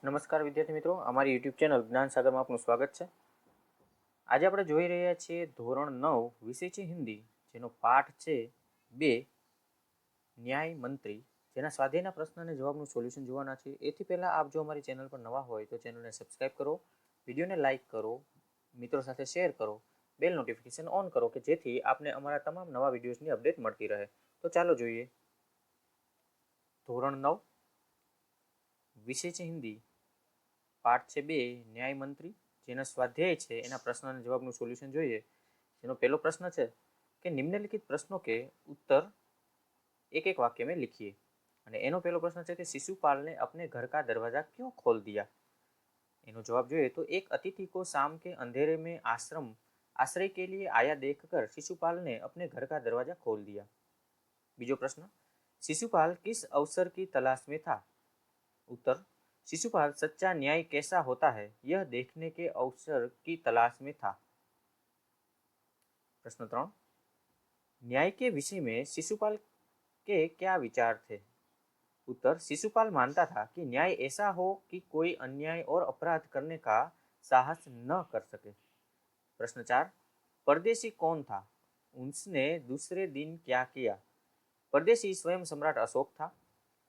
નમસ્કાર વિદ્યાર્થી મિત્રો, અમારી યુટ્યુબ ચેનલ જ્ઞાન સાગરમાં આપનું સ્વાગત છે. આજે આપણે જોઈ રહ્યા છીએ ધોરણ 9 વિષય છે હિન્દી, જેનો પાઠ છે 2 ન્યાય મંત્રી, જેના સ્વાધ્યાયના પ્રશ્ન અને જવાબનું સોલ્યુશન જોવાના છે. એથી પહેલાં આપ જો અમારી ચેનલ પર નવા હોય તો ચેનલને સબસ્ક્રાઈબ કરો, વિડીયોને લાઇક કરો, મિત્રો સાથે શેર કરો, બેલ નોટિફિકેશન ઓન કરો કે જેથી આપને અમારા તમામ નવા વિડીયોઝની અપડેટ મળતી રહે. તો ચાલો જોઈએ. ધોરણ 9 વિષય છે હિન્દી, પાઠ છે 2 ન્યાય મંત્રી, જેના સ્વાધ્યાય છે એના પ્રશ્ન અને જવાબનું સોલ્યુશન જોઈએ. જેનો પહેલો પ્રશ્ન છે કે નિમ્નલિખિત પ્રશ્નો के उत्तर एक एक वाक्य में लिखिए. અને એનો પહેલો પ્રશ્ન છે કે शिशुपाल ने अपने घर का दरवाजा क्यों खोल दिया. એનો જવાબ જોઈએ તો एक अतिथि को शाम के अंधेरे में आश्रय के लिए आया देखकर शिशुपाल ने अपने घर का दरवाजा खोल दिया. બીજો પ્રશ્ન, शिशुपाल किस अवसर की तलाश में था. उत्तर, शिशुपाल सच्चा न्याय कैसा होता है यह देखने के अवसर की तलाश में था. प्रश्न 3, न्याय के विषय में शिशुपाल के क्या विचार थे. उत्तर, शिशुपाल मानता था कि न्याय ऐसा हो कि कोई अन्याय और अपराध करने का साहस न कर सके. प्रश्न 4, परदेशी कौन था, उसने दूसरे दिन क्या किया. परदेशी स्वयं सम्राट अशोक था.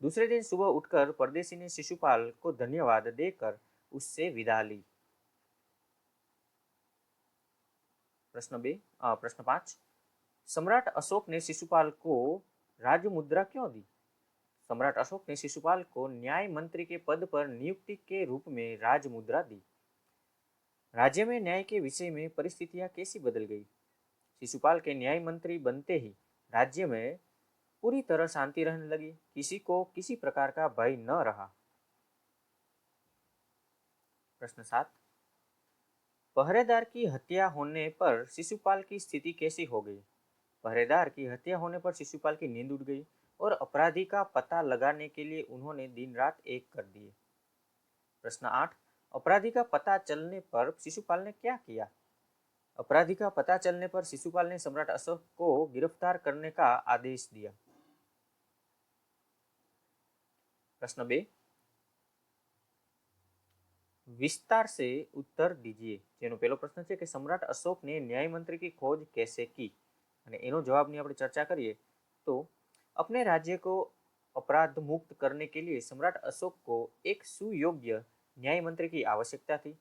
दूसरे दिन सुबह उठकर परदेशी ने शिशुपाल को धन्यवाद देकर उससे विदा ली. प्रश्न 5, सम्राट अशोक ने शिशुपाल को राजमुद्रा क्यों दी. सम्राट अशोक ने शिशुपाल को न्याय मंत्री के पद पर नियुक्ति के रूप में राजमुद्रा दी. राज्य में न्याय के विषय में परिस्थितियां कैसी बदल गई. शिशुपाल के न्याय मंत्री बनते ही राज्य में पूरी तरह शांति रहने लगी, किसी को किसी प्रकार का भय न रहा. प्रश्न 7, पहरेदार की हत्या होने पर शिशुपाल की स्थिति कैसी हो गई. पहरेदार की हत्या होने पर शिशुपाल की नींद उड़ गई और अपराधी का पता लगाने के लिए उन्होंने दिन रात एक कर दिए. प्रश्न 8, अपराधी का पता चलने पर शिशुपाल ने क्या किया. अपराधी का पता चलने पर शिशुपाल ने सम्राट अशोक को गिरफ्तार करने का आदेश दिया. प्रश्न 2, विस्तार से उत्तर दीजिए. જેનો પહેલો પ્રશ્ન છે કે સમ્રાટ અશોકને ન્યાય મંત્રી की खोज कैसे की. અને એનો જવાબની આપણે ચર્ચા કરીએ તો अपने राज्य को अपराध मुक्त करने के लिए सम्राट अशोक को एक सुयोग्य न्याय मंत्री की आवश्यकता थी.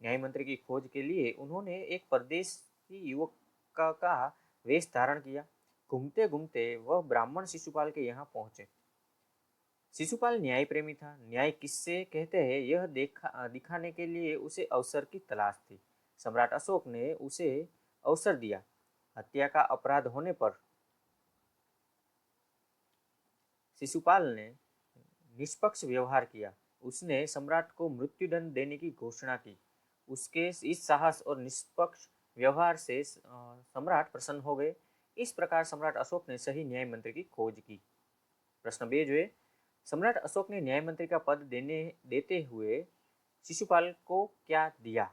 न्याय मंत्री की खोज के लिए उन्होंने एक परदेशी युवक का वेश धारण किया. घूमते घूमते वह ब्राह्मण शिशुपाल के यहाँ पहुंचे. शिशुपाल न्याय प्रेमी था. न्याय किससे कहते हैं यह दिखाने के लिए उसे अवसर की तलाश थी. सम्राट अशोक ने उसे अवसर दिया. हत्या का अपराध होने पर शिशुपाल ने निष्पक्ष व्यवहार किया. उसने सम्राट को मृत्युदंड देने की घोषणा की. उसके इस साहस और निष्पक्ष व्यवहार से सम्राट प्रसन्न हो गए. इस प्रकार सम्राट अशोक ने सही न्याय मंत्री की खोज की. प्रश्न 2 जो है, सम्राट अशोक ने न्याय मंत्री का पद देते हुए शिशुपाल को क्या दिया.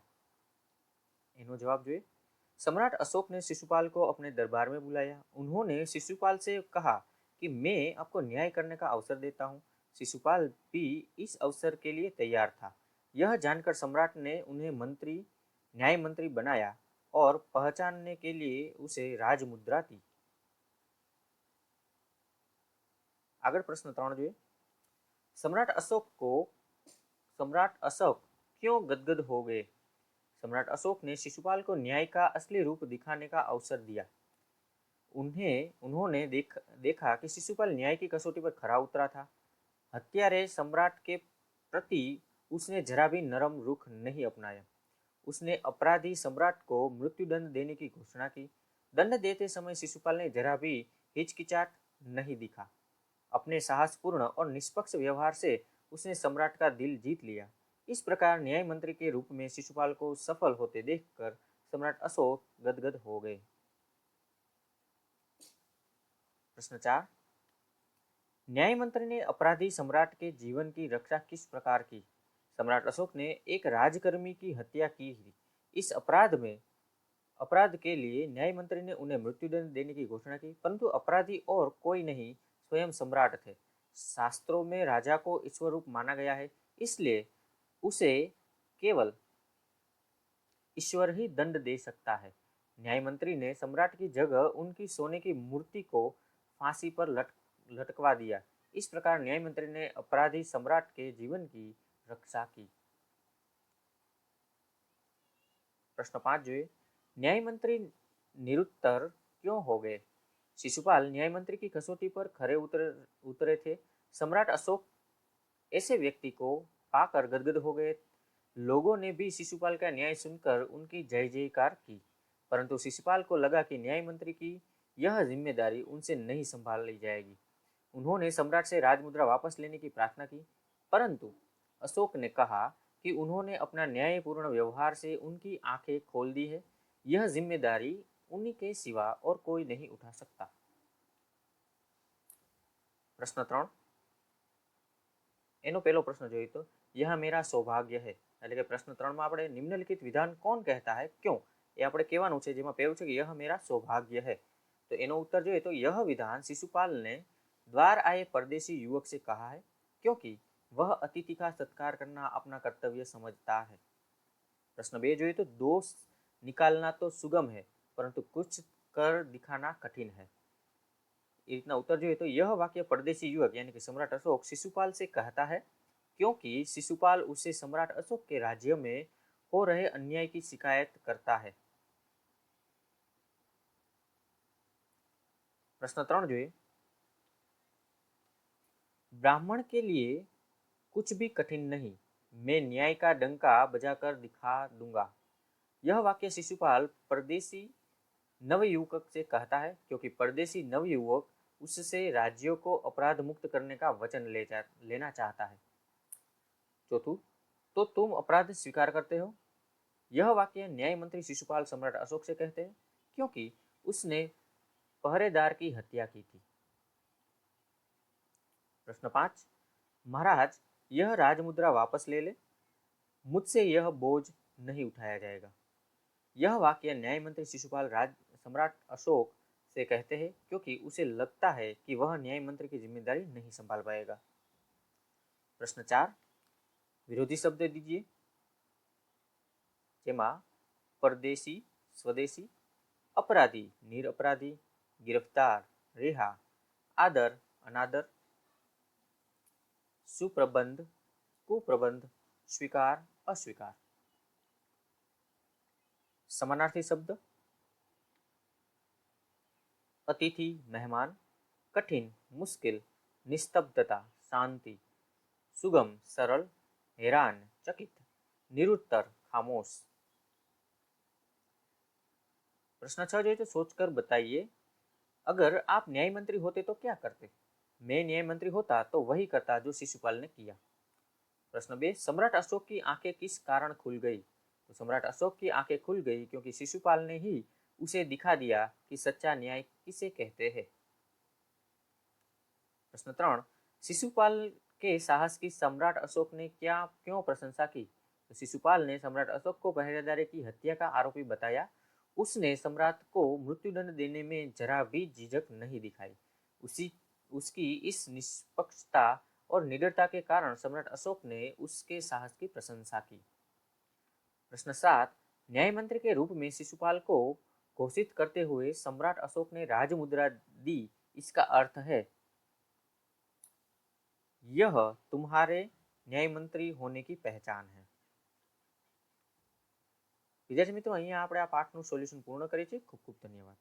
एनो जवाब जो है, सम्राट अशोक ने शिशुपाल को अपने दरबार में बुलाया. उन्होंने शिशुपाल से कहा कि मैं आपको न्याय करने का अवसर देता हूँ. शिशुपाल भी इस अवसर के लिए तैयार था. यह जानकर सम्राट ने उन्हें न्याय मंत्री बनाया और पहचानने के लिए उसे राजमुद्रा दी. आगे प्रश्न 3 जो है, सम्राट अशोक क्यों गदगद हो गए. सम्राट अशोक ने शिशुपाल को न्याय का असली रूप दिखाने का अवसर दिया. उन्होंने देखा कि शिशुपाल न्याय की कसौटी पर खरा उतरा था. हत्यारे सम्राट के प्रति उसने जरा भी नरम रुख नहीं अपनाया. उसने अपराधी सम्राट को मृत्युदंड देने की घोषणा की. दंड देते समय शिशुपाल ने जरा भी हिचकिचाहट नहीं दिखा. अपने साहसपूर्ण और निष्पक्ष व्यवहार से उसने सम्राट का दिल जीत लिया. इस प्रकार न्याय मंत्री के रूप में शिशुपाल को सफल होते देखकर सम्राट अशोक गदगद हो गए. प्रश्न 4, न्याय मंत्री ने अपराधी सम्राट के जीवन की रक्षा किस प्रकार की. सम्राट अशोक ने एक राजकर्मी की हत्या की. इस अपराध के लिए न्याय मंत्री ने उन्हें मृत्युदंड देने की घोषणा की, परंतु अपराधी और कोई नहीं, स्वयं सम्राट थे. शास्त्रों में राजा को ईश्वर रूप माना गया है, इसलिए उसे केवल ईश्वर ही दंड दे सकता है। न्याय मंत्री ने सम्राट की जगह उनकी सोने की मूर्ति को फांसी पर लटकवा दिया। इस प्रकार न्याय मंत्री ने अपराधी सम्राट के जीवन की रक्षा की। प्रश्न 5 जो है, न्याय मंत्री निरुत्तर क्यों हो गए? शिशुपाल न्याय मंत्री की कसौटी पर खरे उतरे थे। सम्राट अशोक ऐसे व्यक्ति को पाकर गदगद हो गए। लोगों ने भी शिशुपाल का न्याय सुनकर उनकी जय जयकार की, परंतु शिशुपाल को लगा कि न्याय मंत्री की यह जिम्मेदारी उनसे नहीं संभाली जाएगी। उन्होंने सम्राट से राजमुद्रा वापस लेने की प्रार्थना की, परंतु अशोक ने कहा कि उन्होंने अपना न्यायपूर्ण व्यवहार से उनकी आंखें खोल दी है। यह जिम्मेदारी उन्हीं के सिवा और कोई नहीं उठा सकता। प्रश्न 3 એનો પહેલો પ્રશ્ન જોઈએ તો यह मेरा सौभाग्य है। એટલે કે પ્રશ્ન 3 માં આપણે નિમ્નલિખિત વિધાન કોણ કહેતા है क्यों એ આપણે કહેવાનું છે, જેમાં પહેલું છે કે यह मेरा सौभाग्य है। तो એનો उत्तर જોઈએ तो यह विधान शिशुपाल ने द्वार आए परदेशी युवक से कहा है, क्योंकि वह अतिथि का सत्कार करना अपना कर्तव्य समझता है। प्रश्न 2 જોઈએ तो दोष निकालना तो सुगम है, परंतु कुछ कर दिखाना कठिन है। इतना उत्तर जो है तो यह वाक्य परदेशी युवक यानी कि सम्राट अशोक शिशुपाल से कहता है, क्योंकि शिशुपाल उसे सम्राट अशोक के राज्य में हो रहे अन्याय की शिकायत करता है। प्रश्न 3 जो है, ब्राह्मण के लिए कुछ भी कठिन नहीं, मैं न्याय का डंका बजाकर दिखा दूंगा। यह वाक्य शिशुपाल परदेशी नवयुवक से कहता है, क्योंकि परदेशी नवयुवक उससे राज्यों को अपराध मुक्त करने का वचन लेना चाहता है। चौथु, तो तुम अपराध स्वीकार करते हो। यह वाक्य न्याय मंत्री शिशुपाल सम्राट अशोक से कहते हैं, क्योंकि उसने पहरेदार की हत्या की थी। प्रश्न 5, महाराज यह राजमुद्रा वापस ले ले, मुझसे यह बोझ नहीं उठाया जाएगा। यह वाक्य न्याय मंत्री शिशुपाल सम्राट अशोक से कहते हैं, क्योंकि उसे लगता है कि वह न्याय मंत्री की जिम्मेदारी नहीं संभाल पाएगा। प्रश्न 4, विरोधी शब्द दीजिए, જેમાં परदेशी स्वदेशी, अपराधी निरपराधी, गिरफ्तार रिहा, आदर अनादर, सुप्रबंध कुप्रबंध, स्वीकार अस्वीकार। समानार्थी शब्द, अतिथि मेहमान, कठिन मुश्किल, निस्तब्धता शांति, सुगम सरल, हैरान चकित, निरुत्तर खामोश। प्रश्न 6 जो है तो सोचकर बताइए, अगर आप न्याय मंत्री होते तो क्या करते? मैं न्याय मंत्री होता तो वही करता जो शिशुपाल ने किया। प्रश्न 2, सम्राट अशोक की आंखें किस कारण खुल गई? तो सम्राट अशोक की आंखें खुल गई क्योंकि शिशुपाल ने ही उसे दिखा दिया कि सच्चा न्याय किसे कहते हैं। प्रश्न 3, शिशुपाल के साहस की सम्राट अशोक ने क्यों प्रशंसा की? तो शिशुपाल ने सम्राट अशोक को पहरेदारी की हत्या का आरोपी बताया। उसने सम्राट को मृत्युदंड देने में जरा भी झिझक नहीं दिखाई। उसकी इस निष्पक्षता और निडरता के कारण सम्राट अशोक ने उसके साहस की प्रशंसा की। प्रश्न 7, न्याय मंत्री के रूप में शिशुपाल को घोषित करते हुए सम्राट अशोक ने राजमुद्रा दी, इसका अर्थ है यह तुम्हारे न्याय मंत्री होने की पहचान है। विद्यार्थी मित्रों, અહીંયા આપણે આ પાઠનું સોલ્યુશન પૂર્ણ કરીએ છીએ। ખૂબ ખૂબ ધન્યવાદ।